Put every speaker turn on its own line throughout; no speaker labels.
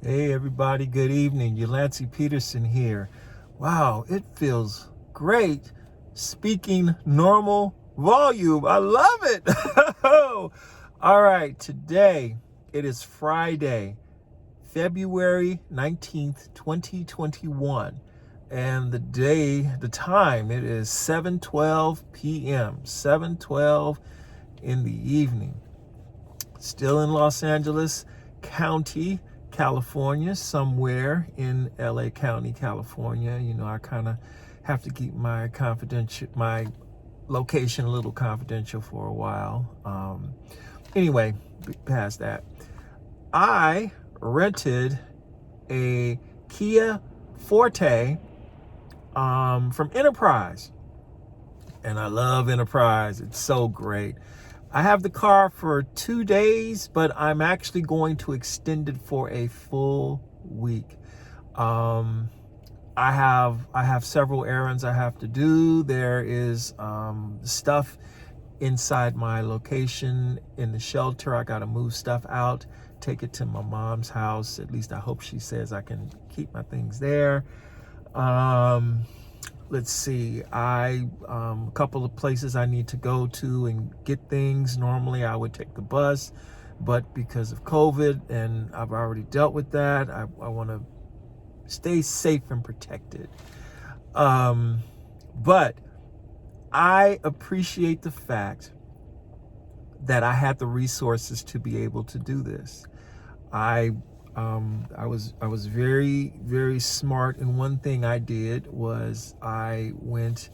Hey everybody, good evening. Ulandsey Peterson here. Wow, it feels great speaking normal volume. I love it. All right, today it is Friday, February 19th, 2021. And the time, it is 7:12 p.m., 7:12 in the evening. Still in Los Angeles County, California, somewhere in LA County, California. You know, I kind of have to keep my location a little confidential for a while. Anyway, past that, I rented a Kia Forte from Enterprise, and I love Enterprise. It's so great. I have the car for 2 days, but I'm actually going to extend it for a full week. Um, I have several errands I have to do. There is stuff inside my location in the shelter. I got to move stuff out, take it to my mom's house. At least I hope she says I can keep my things there. Um, let's see, a couple of places I need to go to and get things. Normally I would take the bus, but because of COVID and I've already dealt with that, I want to stay safe and protected. But I appreciate the fact that I had the resources to be able to do this. I was very, very smart, and one thing I did was I went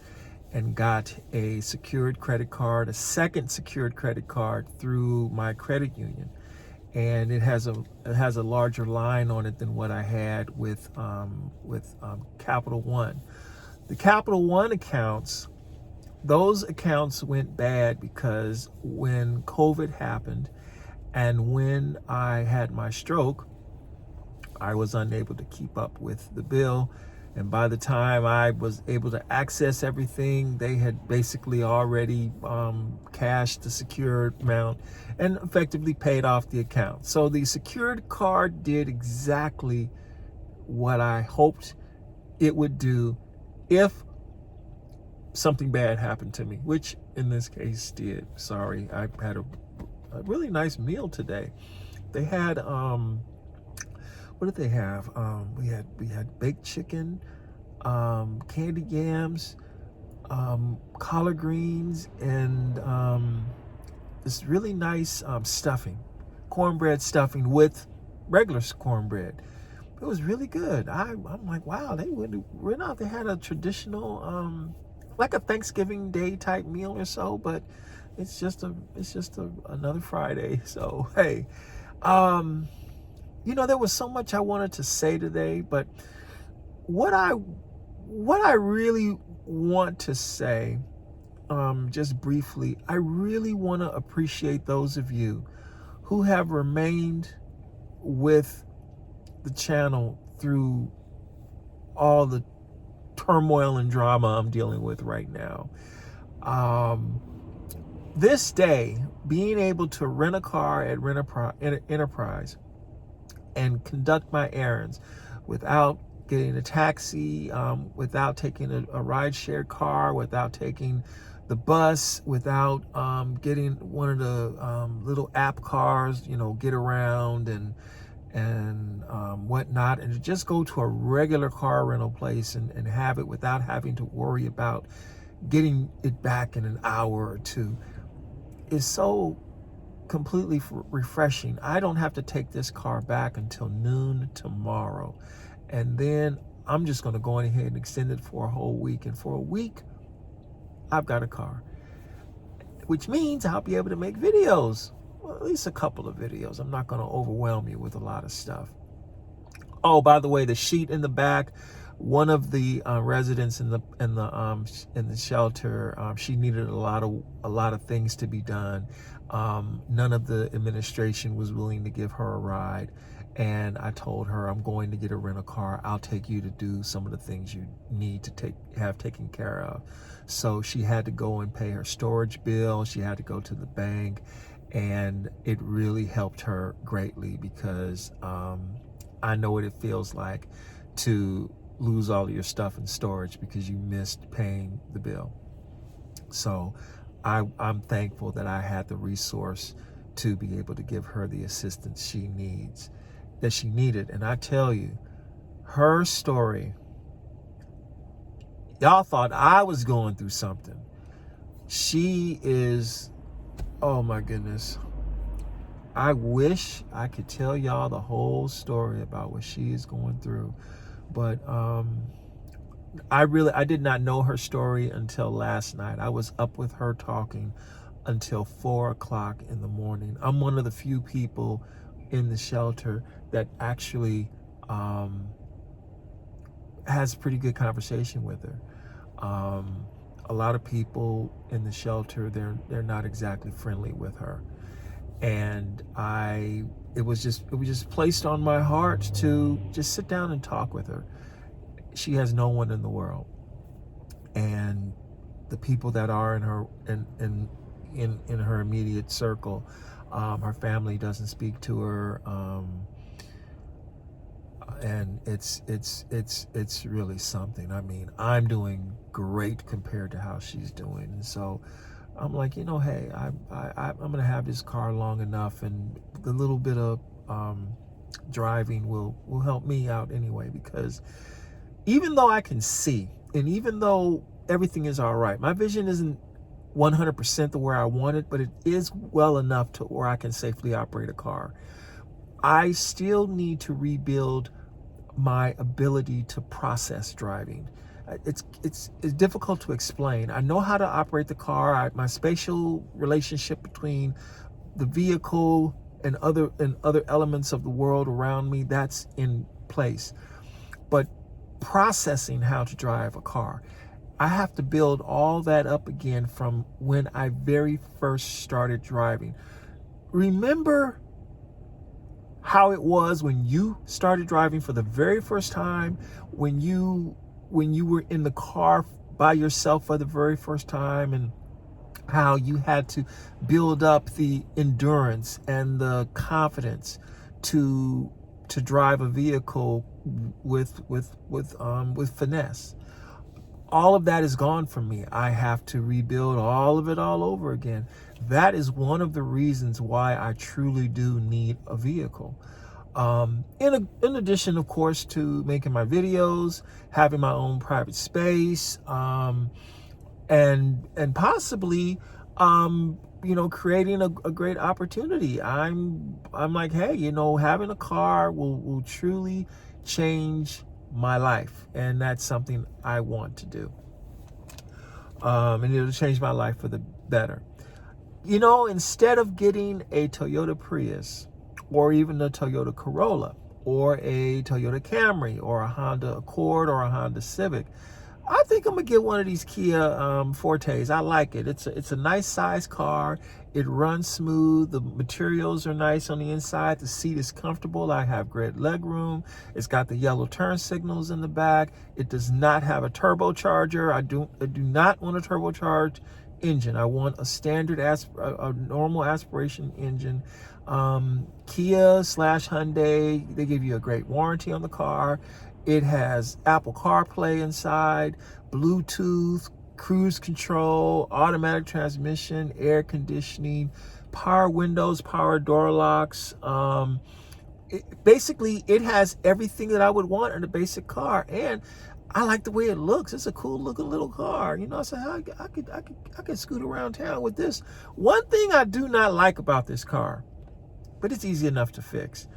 and got a secured credit card, a second secured credit card through my credit union, and it has a larger line on it than what I had with Capital One. The Capital One accounts, those accounts went bad because when COVID happened and when I had my stroke, I was unable to keep up with the bill. And by the time I was able to access everything, they had basically already cashed the secured amount and effectively paid off the account. So the secured card did exactly what I hoped it would do if something bad happened to me, which in this case did. Sorry, I had a really nice meal today. They had what did they have? We had baked chicken, candy yams, collard greens, and this really nice stuffing, cornbread stuffing with regular cornbread. It was really good. I'm like, wow, they went out. They had a traditional, like a Thanksgiving Day type meal or so, but it's just another Friday. So hey, there was so much I wanted to say today, but what I really want to say, just briefly, I really want to appreciate those of you who have remained with the channel through all the turmoil and drama I'm dealing with right now. This day, being able to rent a car at Enterprise and conduct my errands without getting a taxi, without taking a ride-share car, without taking the bus, without getting one of the little app cars, get around and whatnot, and to just go to a regular car rental place and have it without having to worry about getting it back in an hour or two is so completely refreshing. I don't have to take this car back until noon tomorrow, and then I'm just going to go ahead and extend it for a whole week, and for a week I've got a car, which means I'll be able to make videos, well, at least a couple of videos. I'm not going to overwhelm you with a lot of stuff. Oh, by the way, the sheet in the back, one of the residents in the shelter, she needed a lot of things to be done. None of the administration was willing to give her a ride, and I told her, I'm going to get a rental car. I'll take you to do some of the things you need to have taken care of. So she had to go and pay her storage bill. She had to go to the bank, and it really helped her greatly because I know what it feels like to lose all of your stuff in storage because you missed paying the bill. So I'm thankful that I had the resource to be able to give her the assistance she needed. And I tell you, her story, y'all thought I was going through something. She is, oh my goodness. I wish I could tell y'all the whole story about what she is going through. But I did not know her story until last night. I was up with her talking until 4 o'clock in the morning. I'm one of the few people in the shelter that actually has a pretty good conversation with her. A lot of people in the shelter, they're not exactly friendly with her. And it was just placed on my heart to just sit down and talk with her. She has no one in the world, and the people that are in her immediate circle, her family doesn't speak to her, and it's really something. I mean, I'm doing great compared to how she's doing, and so I'm like, hey, I'm gonna have this car long enough, and the little bit of driving will help me out anyway, because even though I can see, and even though everything is all right, my vision isn't 100% to where I want it, but it is well enough to where I can safely operate a car. I still need to rebuild my ability to process driving. It's difficult to explain. I know how to operate the car. My spatial relationship between the vehicle and other elements of the world around me, that's in place. But processing how to drive a car, I have to build all that up again from when I very first started driving. Remember how it was when you started driving for the very first time, when you were in the car by yourself for the very first time, and how you had to build up the endurance and the confidence to drive a vehicle with finesse. All of that is gone from me. I have to rebuild all of it all over again. That is one of the reasons why I truly do need a vehicle. In addition, of course, to making my videos, having my own private space, and possibly, creating a great opportunity. I'm like, hey, having a car will truly change my life, and that's something I want to do. And it'll change my life for the better. Instead of getting a Toyota Prius, or even a Toyota Corolla, or a Toyota Camry, or a Honda Accord, or a Honda Civic, I think I'm gonna get one of these Kia Fortes. I like it. It's a nice size car. It runs smooth. The materials are nice on the inside. The seat is comfortable. I have great leg room. It's got the yellow turn signals in the back. It does not have a turbocharger. I do not want a turbocharged engine. I want a standard a normal aspiration engine. Kia/Hyundai, they give you a great warranty on the car. It has Apple CarPlay inside, Bluetooth, cruise control, automatic transmission, air conditioning, power windows, power door locks. Basically, it has everything that I would want in a basic car, and I like the way it looks. It's a cool looking little car. So I could scoot around town with this. One thing I do not like about this car, but it's easy enough to fix.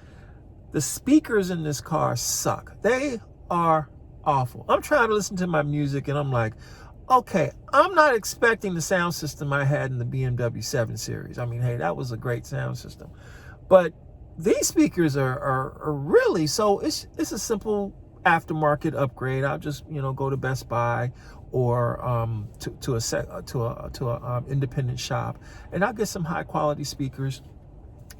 The speakers in this car suck. They are awful. I'm trying to listen to my music, and I'm like, okay, I'm not expecting the sound system I had in the BMW 7 Series. I mean, hey, that was a great sound system. But these speakers are really, so it's a simple aftermarket upgrade. I'll just, go to Best Buy or to a independent shop, and I'll get some high quality speakers,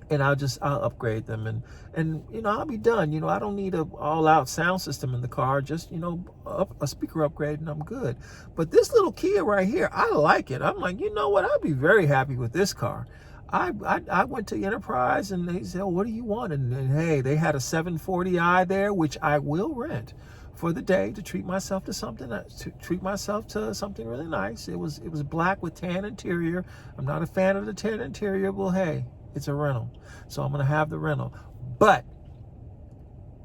and I'll upgrade them, and I'll be done. I don't need a all-out sound system in the car, just a speaker upgrade, and I'm good. But this little Kia right here, I like it. I'm like, you know what, I'd be very happy with this car. I went to Enterprise and they said, oh, what do you want? And hey, they had a 740i there, which I will rent for the day to treat myself to something really nice. It was black with tan interior. I'm not a fan of the tan interior. Well, hey, it's a rental, so I'm gonna have the rental. But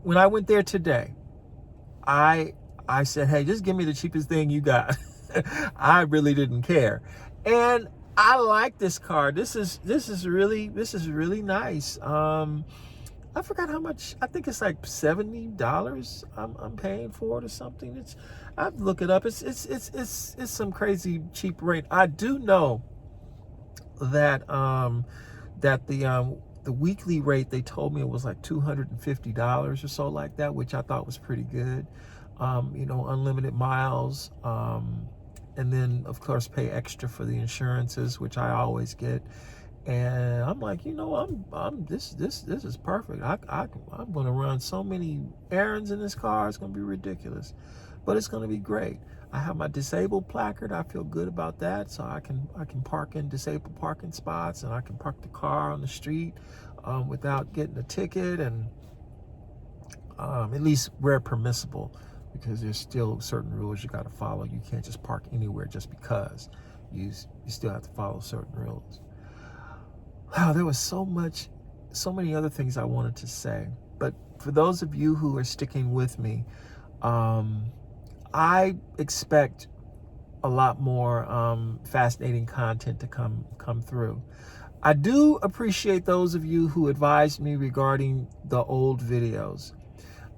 when I went there today, I said, hey, just give me the cheapest thing you got. I really didn't care, and I like this car. This is really nice. I forgot how much. I think it's like $70 I'm paying for it or something. It's I've looked it up. It's some crazy cheap rate. I do know that the weekly rate, they told me it was like $250 or so like that, which I thought was pretty good. Unlimited miles, and then of course pay extra for the insurances, which I always get. And I'm like, this is perfect. I'm gonna run so many errands in this car. It's gonna be ridiculous, but it's gonna be great. I have my disabled placard. I feel good about that, so I can park in disabled parking spots, and I can park the car on the street without getting a ticket, and at least where permissible, because there's still certain rules you got to follow. You can't just park anywhere just because. You still have to follow certain rules. Wow, there was so many other things I wanted to say. But for those of you who are sticking with me, I expect a lot more fascinating content to come through. I do appreciate those of you who advised me regarding the old videos.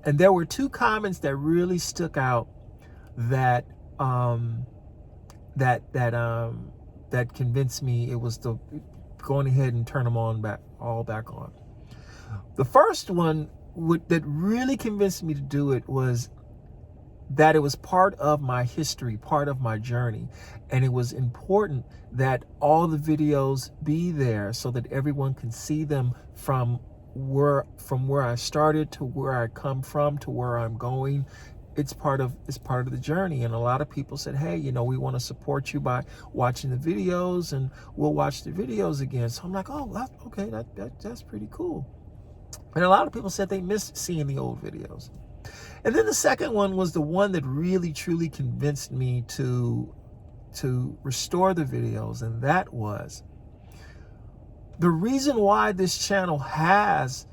And there were two comments that really stuck out that that convinced me it was the going ahead and turn them back on. The first one that really convinced me to do it was that it was part of my history, part of my journey, and it was important that all the videos be there so that everyone can see them from where I started to where I come from to where I'm going. It's part of the journey. And a lot of people said, hey, we want to support you by watching the videos, and we'll watch the videos again. So I'm like, oh, okay, that's pretty cool. And a lot of people said they missed seeing the old videos. And then the second one was the one that really truly convinced me to restore the videos, and that was the reason why this channel has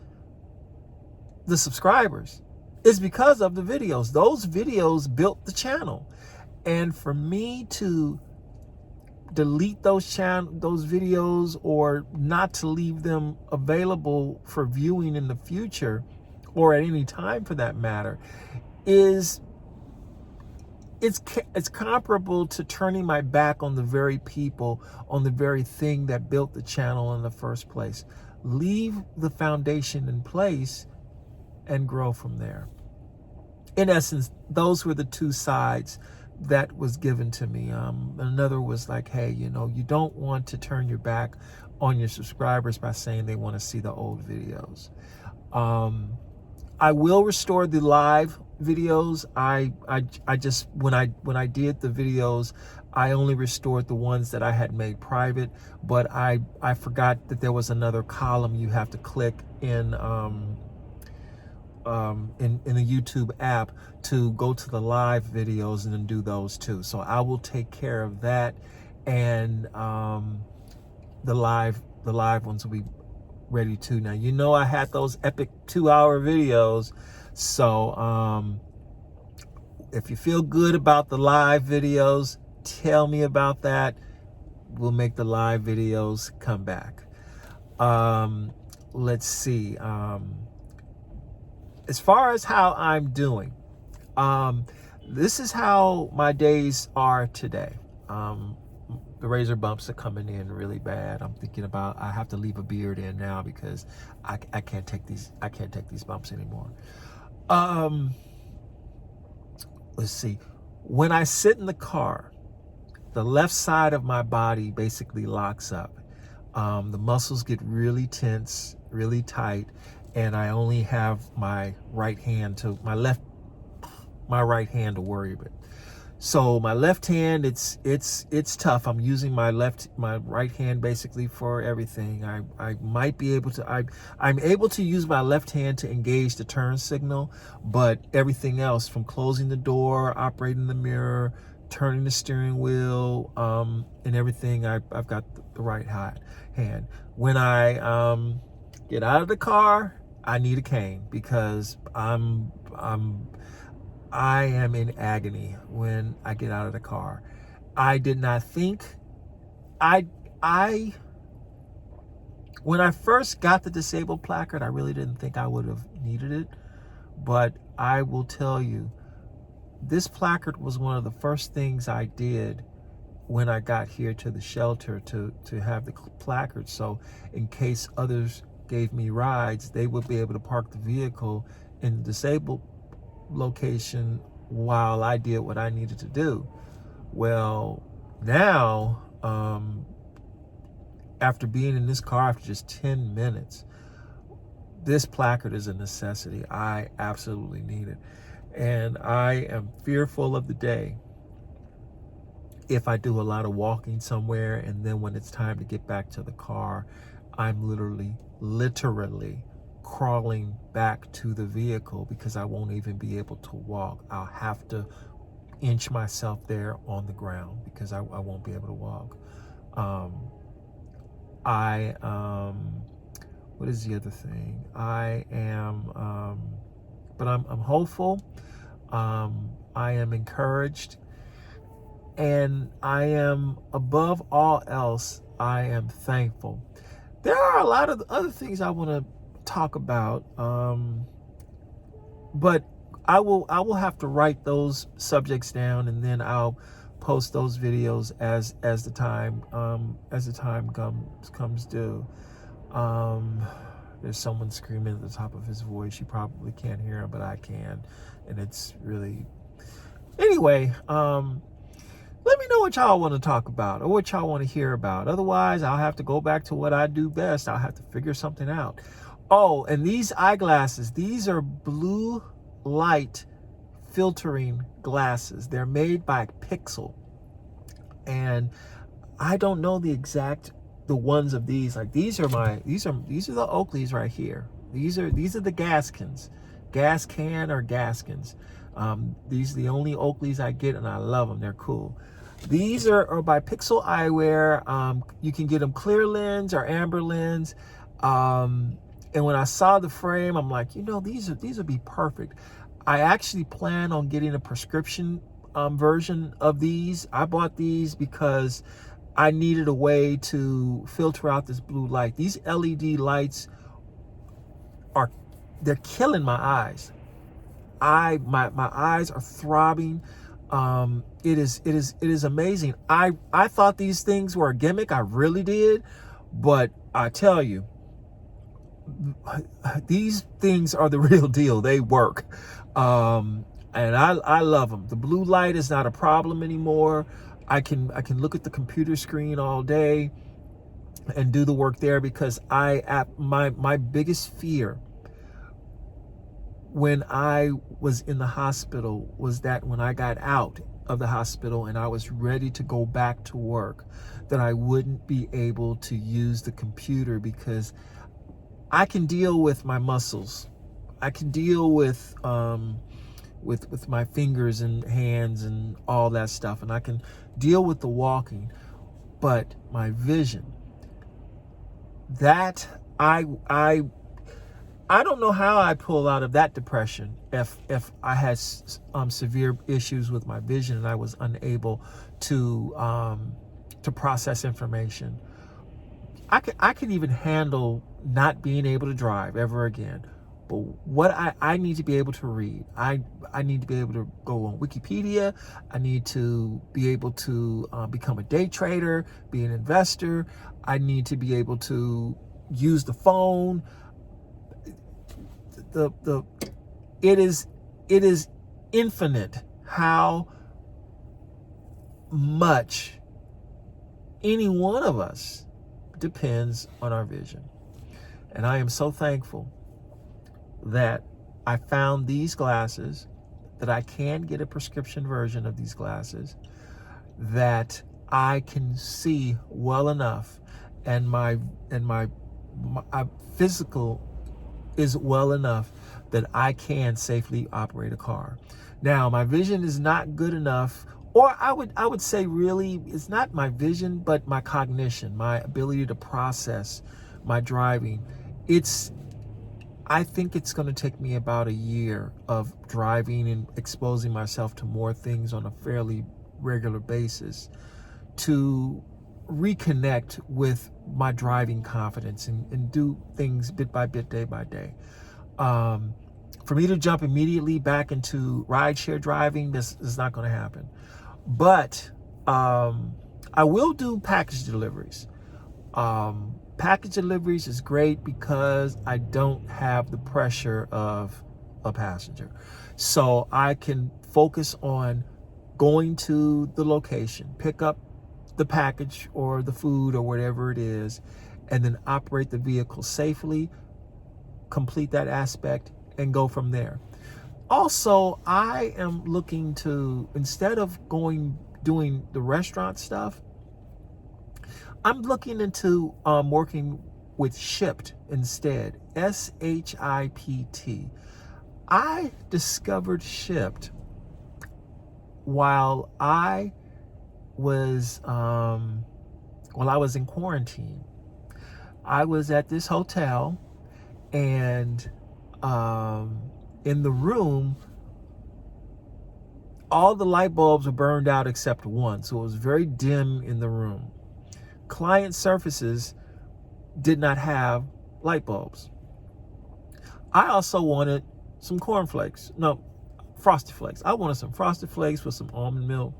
the subscribers is because of the videos. Those videos built the channel. And for me to delete those videos, or not to leave them available for viewing in the future, or at any time for that matter, it's comparable to turning my back on the very people, on the very thing that built the channel in the first place. Leave the foundation in place and grow from there. In essence, those were the two sides that was given to me. Another was like, hey, you don't want to turn your back on your subscribers by saying they want to see the old videos. I will restore the live videos. I just, when I did the videos, I only restored the ones that I had made private, but I forgot that there was another column you have to click in the YouTube app to go to the live videos and then do those too. So I will take care of that, and the live ones will be ready too. Now, I had those epic 2-hour videos, so if you feel good about the live videos, tell me about that. We'll make the live videos come back. Let's see. As far as how I'm doing, this is how my days are today. The razor bumps are coming in really bad. I'm thinking about, I have to leave a beard in now because I can't take these bumps anymore. Let's see. When I sit in the car, the left side of my body basically locks up. The muscles get really tense, really tight, and I only have my right hand to worry about. So my left hand, it's tough. I'm using my right hand basically for everything. I might be able to, I'm able to use my left hand to engage the turn signal, but everything else, from closing the door, operating the mirror, turning the steering wheel, and everything, I've got the right hand. When I get out of the car, I need a cane because I am in agony when I get out of the car. I did not think I when I first got the disabled placard, I really didn't think I would have needed it. But I will tell you, this placard was one of the first things I did when I got here to the shelter to have the placard. So in case others gave me rides, they would be able to park the vehicle in the disabled location while I did what I needed to do. Well, now, after being in this car after just 10 minutes, this placard is a necessity. I absolutely need it. And I am fearful of the day if I do a lot of walking somewhere, and then when it's time to get back to the car, I'm literally crawling back to the vehicle because I won't even be able to walk. I'll have to inch myself there on the ground because I won't be able to walk. What is the other thing? I am, but I'm hopeful. I am encouraged. And I am, above all else, I am thankful. There are a lot of other things I want to talk about, but I will have to write those subjects down, and then I'll post those videos as the time comes due. There's someone screaming at the top of his voice. You probably can't hear him, but I can, and it's really, anyway. Let me know what y'all want to talk about or what y'all want to hear about. Otherwise, I'll have to go back to what I do best. I'll have to figure something out. Oh, and these eyeglasses, these are blue light filtering glasses. They're made by Pixel. And I don't know the ones of these. Like these are the Oakleys right here. These are the Gaskins. Gascan or Gaskins. These are the only Oakleys I get, and I love them. They're cool. These are by Pixel Eyewear. You can get them clear lens or amber lens. And when I saw the frame, I'm like, these would be perfect. I actually plan on getting a prescription version of these. I bought these because I needed a way to filter out this blue light. These LED lights they're killing my eyes. My eyes are throbbing. It is amazing. I thought these things were a gimmick. I really did. But I tell you, these things are the real deal. They work. And I love them. The blue light is not a problem anymore. I can look at the computer screen all day and do the work there, because my biggest fear when I was in the hospital was that when I got out of the hospital and I was ready to go back to work, that I wouldn't be able to use the computer, because I can deal with my muscles. I can deal with my fingers and hands and all that stuff, and I can deal with the walking, but my vision, that I don't know how I pull out of that depression if I had severe issues with my vision and I was unable to process information. I can even handle not being able to drive ever again. But what I need to be able to read, I need to be able to go on Wikipedia. I need to be able to become a day trader, be an investor. I need to be able to use the phone. It is infinite how much any one of us depends on our vision. And I am so thankful that I found these glasses that I can get a prescription version of these glasses, that I can see well enough, and my physical is well enough that I can safely operate a car. Now, my vision is not good enough, or I would say really it's not my vision, but my cognition, my ability to process my driving. I think it's going to take me about a year of driving and exposing myself to more things on a fairly regular basis to reconnect with my driving confidence and do things bit by bit, day by day. For me to jump immediately back into rideshare driving, this is not going to happen. But I will do package deliveries. Package deliveries is great because I don't have the pressure of a passenger. So I can focus on going to the location, pick up the package or the food or whatever it is, and then operate the vehicle safely, complete that aspect, and go from there. Also, I am looking to, instead of doing the restaurant stuff, I'm looking into working with Shipt instead. SHIPT. I discovered Shipt while I was in quarantine. I was at this hotel, and in the room, all the light bulbs were burned out except one, so it was very dim in the room. Client surfaces did not have light bulbs. I also wanted some Frosted Flakes. I wanted some Frosted Flakes with some almond milk,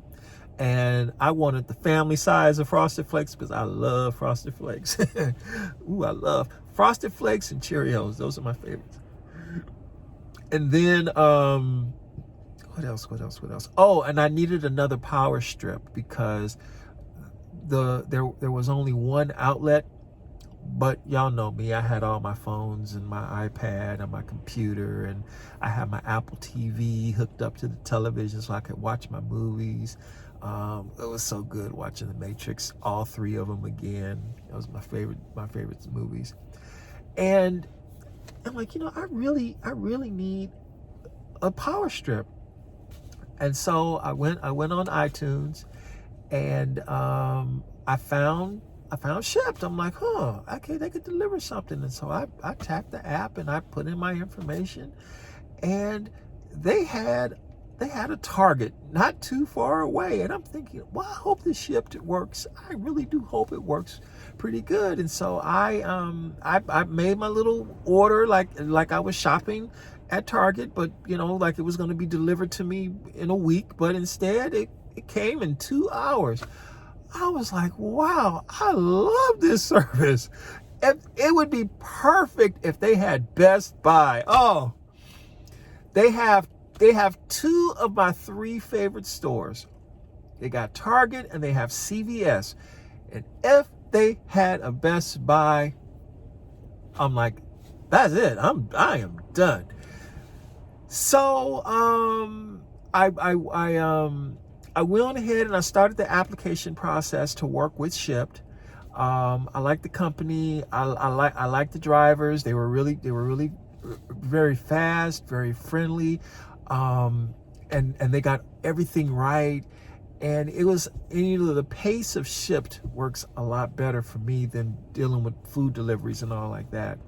and I wanted the family size of Frosted Flakes because I love Frosted Flakes. Ooh, I love Frosted Flakes and Cheerios. Those are my favorites. And then, what else? Oh, and I needed another power strip because there was only one outlet, but y'all know me. I had all my phones and my iPad and my computer, and I had my Apple TV hooked up to the television so I could watch my movies. It was so good watching The Matrix, all three of them again. That was my favorite movies. And I'm like, I really need a power strip. And so I went on iTunes, and I found Shipt. I'm like, okay, they could deliver something. And so I tapped the app and I put in my information, and they had a Target not too far away. And I'm thinking, well, I hope this Shipt works. I really do hope it works pretty good. And so I made my little order like I was shopping at Target, but like it was going to be delivered to me in a week, but instead it came in 2 hours. I was like, wow, I love this service. It would be perfect if they had Best Buy. Oh, they have two of my three favorite stores. They got Target and they have CVS. And if they had a Best Buy, I'm like, that's it. I am done. So I went ahead and I started the application process to work with Shipt. I like the company. I like the drivers. They were really very fast, very friendly, and they got everything right. And it was, the pace of Shipt works a lot better for me than dealing with food deliveries and all like that.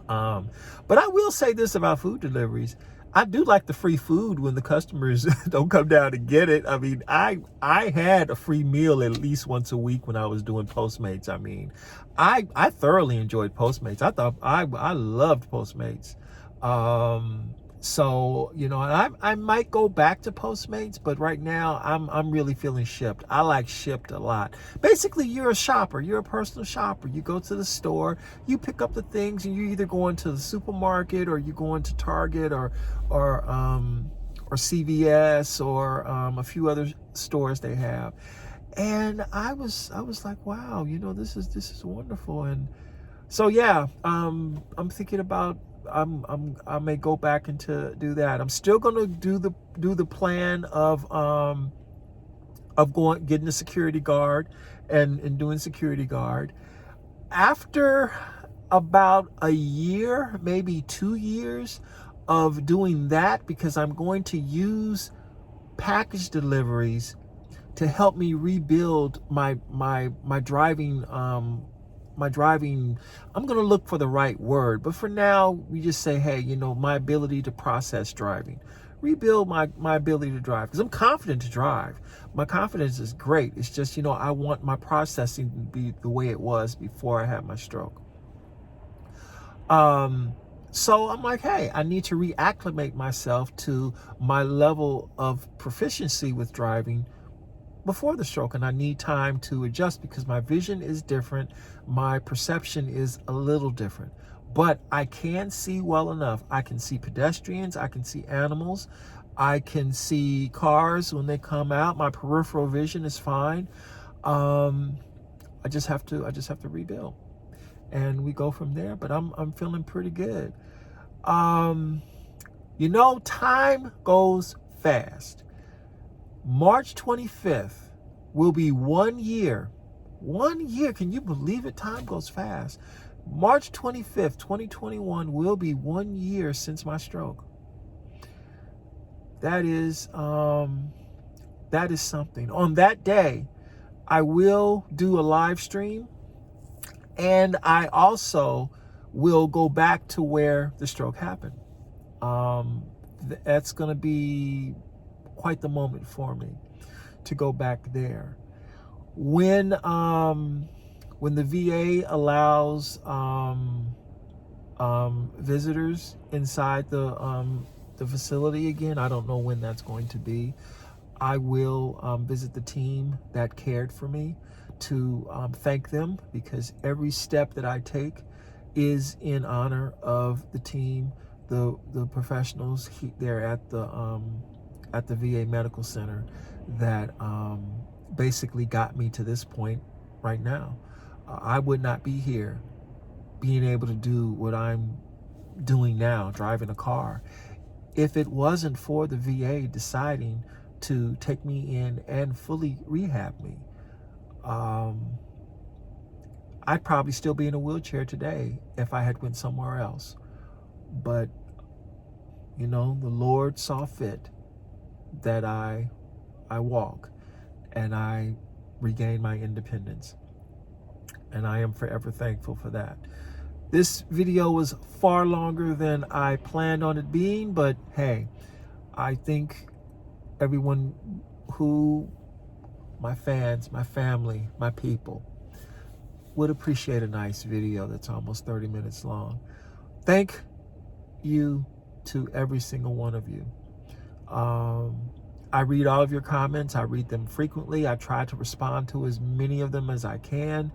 But I will say this about food deliveries. I do like the free food when the customers don't come down to get it. I mean, I had a free meal at least once a week when I was doing Postmates. I mean, I thoroughly enjoyed Postmates. I thought I loved Postmates. So, and I might go back to Postmates, but right now I'm really feeling Shipt. I like Shipt a lot. Basically, you're a shopper. You're a personal shopper. You go to the store, you pick up the things, and you're either going to the supermarket or you're going to Target or CVS or a few other stores they have. And I was like, wow, this is wonderful. And so yeah, I'm thinking about I may go back into do that. I'm still gonna do the plan of getting a security guard and doing security guard. After about a year, maybe 2 years of doing that, because I'm going to use package deliveries to help me rebuild my driving. My driving, I'm going to look for the right word, but for now we just say, hey, my ability to process driving, rebuild my ability to drive, because I'm confident to drive. My confidence is great. It's just, I want my processing to be the way it was before I had my stroke. So I'm like, hey, I need to reacclimate myself to my level of proficiency with driving before the stroke, and I need time to adjust because my vision is different, my perception is a little different, but I can see well enough. I can see pedestrians, I can see animals, I can see cars when they come out. My peripheral vision is fine. I just have to rebuild, and we go from there. But I'm feeling pretty good. Time goes fast. March 25th will be 1 year. 1 year. Can you believe it? Time goes fast. March 25th, 2021 will be 1 year since my stroke. That is something. On that day, I will do a live stream, and I also will go back to where the stroke happened. That's going to be quite the moment for me to go back there. When the VA allows visitors inside the facility again, I don't know when that's going to be. I will visit the team that cared for me to thank them, because every step that I take is in honor of the team, the professionals there at the VA Medical Center that basically got me to this point right now. I would not be here being able to do what I'm doing now, driving a car, if it wasn't for the VA deciding to take me in and fully rehab me. I'd probably still be in a wheelchair today if I had went somewhere else. But, the Lord saw fit that I walk and I regain my independence. And I am forever thankful for that. This video was far longer than I planned on it being, but hey, I think everyone my fans, my family, my people, would appreciate a nice video that's almost 30 minutes long. Thank you to every single one of you. I read all of your comments. I read them frequently. I try to respond to as many of them as I can.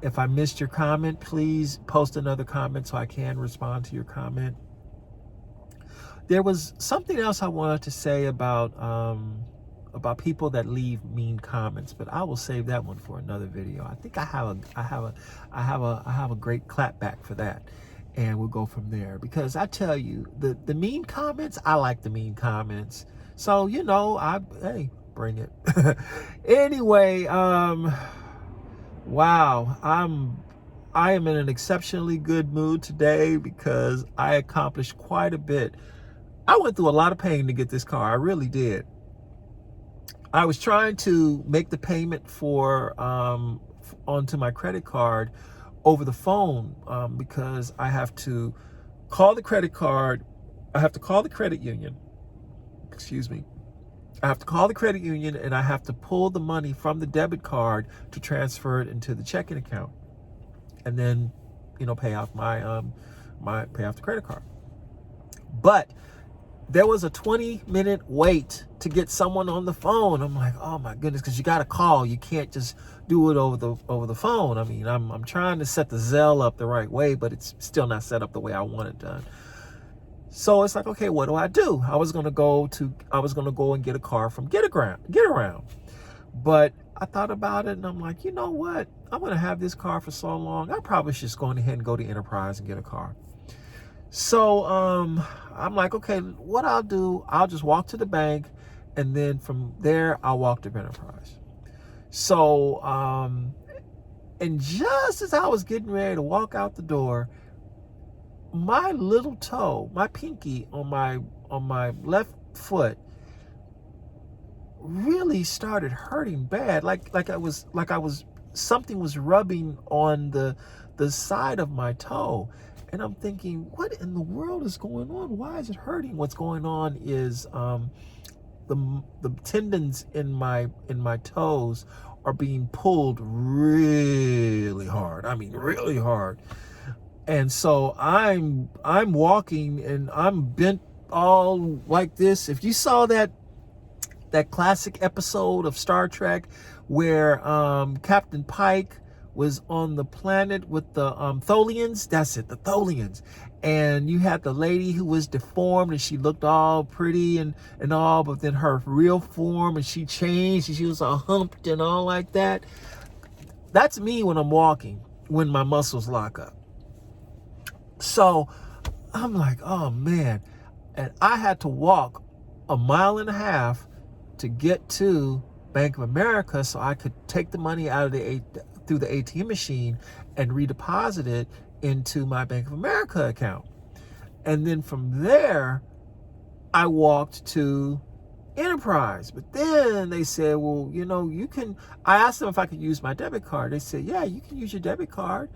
If I missed your comment, please post another comment so I can respond to your comment. There was something else I wanted to say about people that leave mean comments, but I will save that one for another video. I think I have a great clapback for that, and we'll go from there. Because I tell you, the mean comments, I like the mean comments. So hey, bring it. Anyway, wow, I am in an exceptionally good mood today because I accomplished quite a bit. I went through a lot of pain to get this car. I really did. I was trying to make the payment for onto my credit card over the phone because I have to call the credit card. I have to call the credit union. Excuse me. I have to call the credit union, and I have to pull the money from the debit card to transfer it into the checking account, and then pay off pay off the credit card. But there was a 20-minute wait to get someone on the phone. I'm like, oh my goodness, because you got to call. You can't just do it over the phone. I mean, I'm trying to set the Zelle up the right way, but it's still not set up the way I want it done. So it's like, okay, what do I do? I was gonna go and get a car from Get Around, but I thought about it, and I'm like, you know what? I'm gonna have this car for so long. I probably should just go ahead and go to Enterprise and get a car. So I'm like, okay, what I'll do, I'll just walk to the bank, and then from there I'll walk to Enterprise. So and just as I was getting ready to walk out the door, my little toe, my pinky on my left foot really started hurting bad. Like I was something was rubbing on the side of my toe. And I'm thinking, what in the world is going on? Why is it hurting? What's going on is the tendons in my toes are being pulled really hard. I mean, really hard. And so I'm walking and I'm bent all like this. If you saw that classic episode of Star Trek where Captain Pike was on the planet with the Tholians, that's it, the Tholians. And you had the lady who was deformed and she looked all pretty and all, but then her real form and she changed and she was all humped and all like that. That's me when I'm walking, when my muscles lock up. So I'm like, oh man. And I had to walk 1.5 miles to get to Bank of America so I could take the money out of through the ATM machine and redeposit it into my Bank of America account. And then from there, I walked to Enterprise. But then they said, well, I asked them if I could use my debit card. They said, yeah, you can use your debit card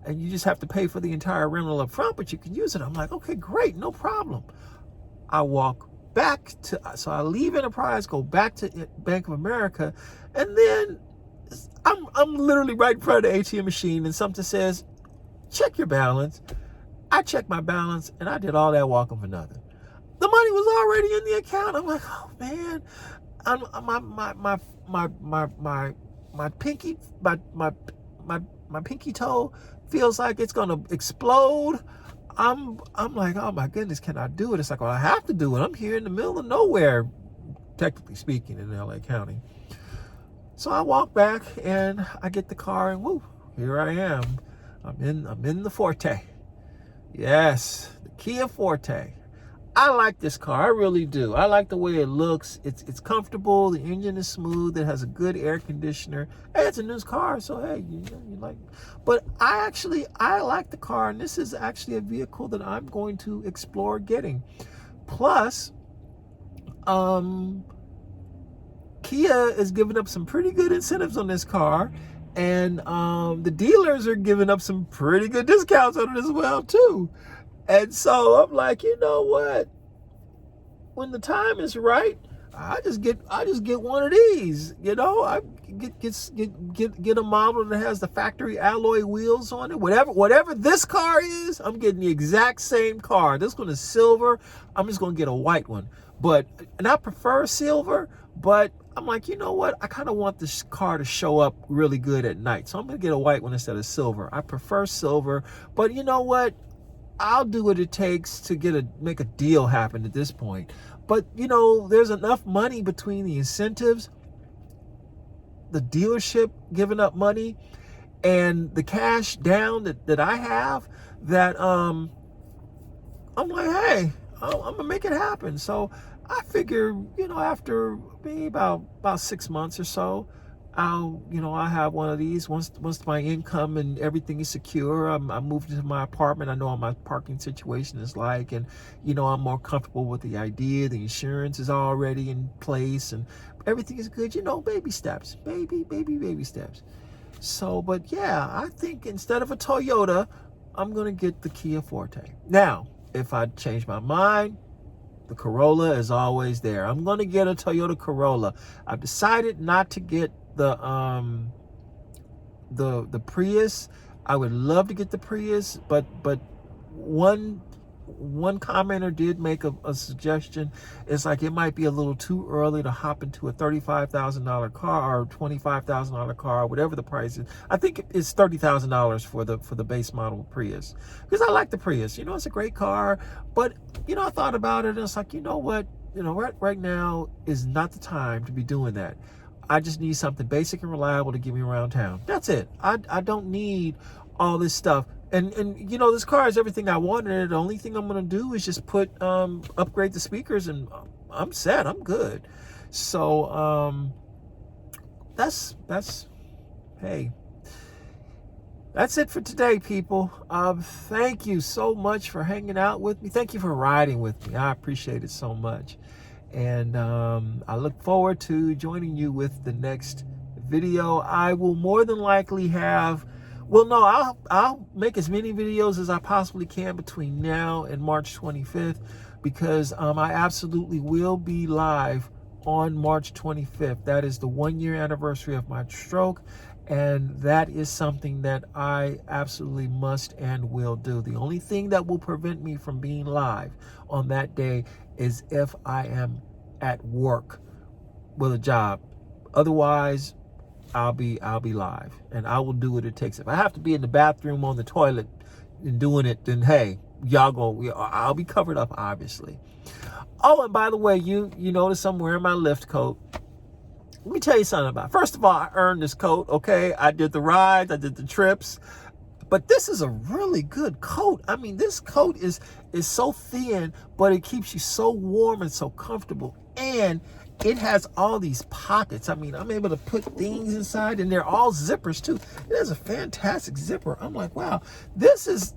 and you just have to pay for the entire rental up front, but you can use it. I'm like, okay, great, no problem. I walk back so I leave Enterprise, go back to Bank of America, and then I'm literally right in front of the ATM machine and something says, check your balance. I checked my balance and I did all that walking for nothing. The money was already in the account. I'm like, oh man, my pinky, my pinky toe feels like it's gonna explode. I'm like, oh my goodness, can I do it? It's like, well, I have to do it. I'm here in the middle of nowhere, technically speaking, in LA County. So I walk back and I get the car and woo, here I am. I'm in the Forte. Yes, the Kia Forte. I like this car, I really do. I like the way it looks. It's comfortable. The engine is smooth. It has a good air conditioner. Hey, it's a new car, so hey, you like. But I like the car, and this is actually a vehicle that I'm going to explore getting. Plus, Kia is giving up some pretty good incentives on this car, and the dealers are giving up some pretty good discounts on it as well too. And so I'm like, you know what? When the time is right, I just get one of these. I get a model that has the factory alloy wheels on it. Whatever this car is, I'm getting the exact same car. This one is silver. I'm just gonna get a white one. And I prefer silver, but I'm like, you know what? I kind of want this car to show up really good at night. So I'm gonna get a white one instead of silver. I prefer silver, but you know what? I'll do what it takes to make a deal happen at this point. But there's enough money between the incentives, the dealership giving up money, and the cash down that I have, that I'm like, hey, I'm gonna make it happen. So I figure, after maybe about 6 months or so, I'll have one of these. Once my income and everything is secure, I moved into my apartment. I know what my parking situation is like, and I'm more comfortable with the idea. The insurance is already in place, and everything is good. Baby steps, baby steps. So, but yeah, I think instead of a Toyota, I'm gonna get the Kia Forte. Now, if I change my mind, the Corolla is always there. I'm gonna get a Toyota Corolla. I've decided not to get the Prius. I would love to get the Prius, but one commenter did make a suggestion. It's like it might be a little too early to hop into a $35,000 car or $25,000 car, whatever the price is. I think it's $30,000 for the base model Prius, because I like the Prius. It's a great car, but I thought about it and it's like, you know what? Right now is not the time to be doing that. I just need something basic and reliable to get me around town. That's it. I don't need all this stuff. And you know, this car is everything I wanted. The only thing I'm gonna do is just put upgrade the speakers, and I'm set. I'm good. So that's hey, that's it for today, people. Thank you so much for hanging out with me. Thank you for riding with me. I appreciate it so much. And I look forward to joining you with the next video. I will more than likely have, well, no, I'll make as many videos as I possibly can between now and March 25th, because I absolutely will be live on March 25th. That is the 1-year anniversary of my stroke, and that is something that I absolutely must and will do. The only thing that will prevent me from being live on that day is if I am at work with a job. Otherwise, I'll be live, and I will do what it takes. If I have to be in the bathroom, on the toilet, and doing it, then hey, I'll be covered up, obviously. Oh, and by the way, you notice I'm wearing my lift coat. Let me tell you something about it. First of all, I earned this coat, okay? I did the rides, I did the trips, but this is a really good coat. I mean, this coat is so thin, but it keeps you so warm and so comfortable, and it has all these pockets. I mean, I'm able to put things inside, and they're all zippers too. It has a fantastic zipper. I'm like, wow, this is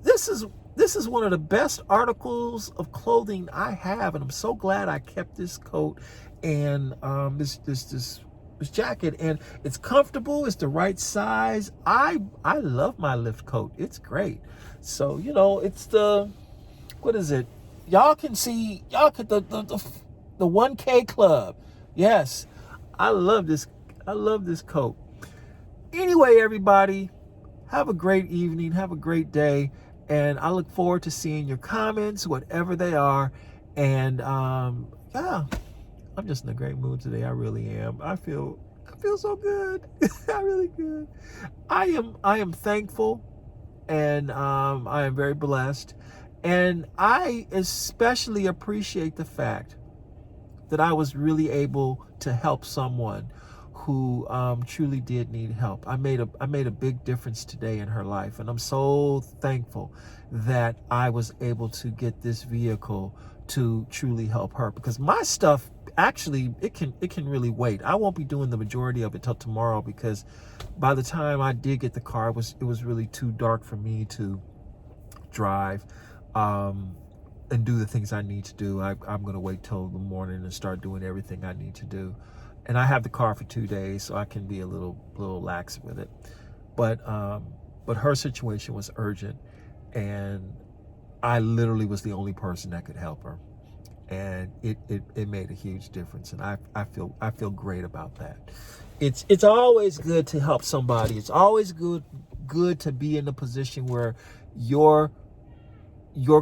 one of the best articles of clothing I have, and I'm so glad I kept this coat and this jacket, and it's comfortable. It's the right size. I love my lift coat. It's great. So, you know, it's the, what is it? Y'all can the 1K club. Yes, I love this. I love this coat. Anyway, everybody, have a great evening. Have a great day. And I look forward to seeing your comments, whatever they are. And yeah, I'm just in a great mood today. I really am. I feel so good. I really good. I am thankful, and I am very blessed. And I especially appreciate the fact that I was really able to help someone who truly did need help. I made a big difference today in her life, and I'm so thankful that I was able to get this vehicle to truly help her, because my stuff, actually, it can really wait. I won't be doing the majority of it till tomorrow, because by the time I did get the car, it was really too dark for me to drive and do the things I need to do. I'm going to wait till the morning and start doing everything I need to do. And I have the car for 2 days, so I can be a little lax with it. But her situation was urgent, and I literally was the only person that could help her. And it made a huge difference, and I feel great about that. It's always good to help somebody. It's always good to be in a position where your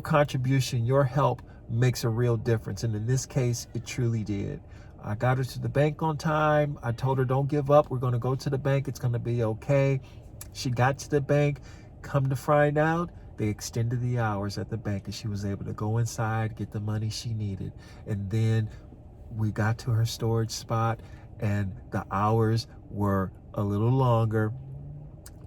contribution, your help makes a real difference. And in this case, it truly did. I got her to the bank on time. I told her, don't give up. We're going to go to the bank. It's going to be okay. She got to the bank. Come to find out, they extended the hours at the bank, and she was able to go inside, get the money she needed. And then we got to her storage spot, and the hours were a little longer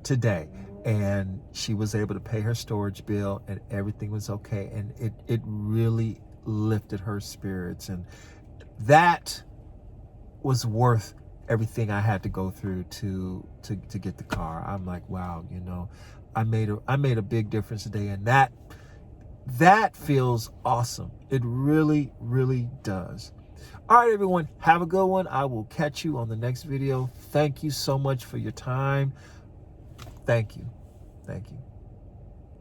today. And she was able to pay her storage bill, and everything was okay. And it really lifted her spirits. And that was worth everything I had to go through to get the car. I'm like, wow, you know, I made a big difference today, and that feels awesome. It really, really does. All right, everyone, have a good one. I will catch you on the next video. Thank you so much for your time. Thank you. Thank you.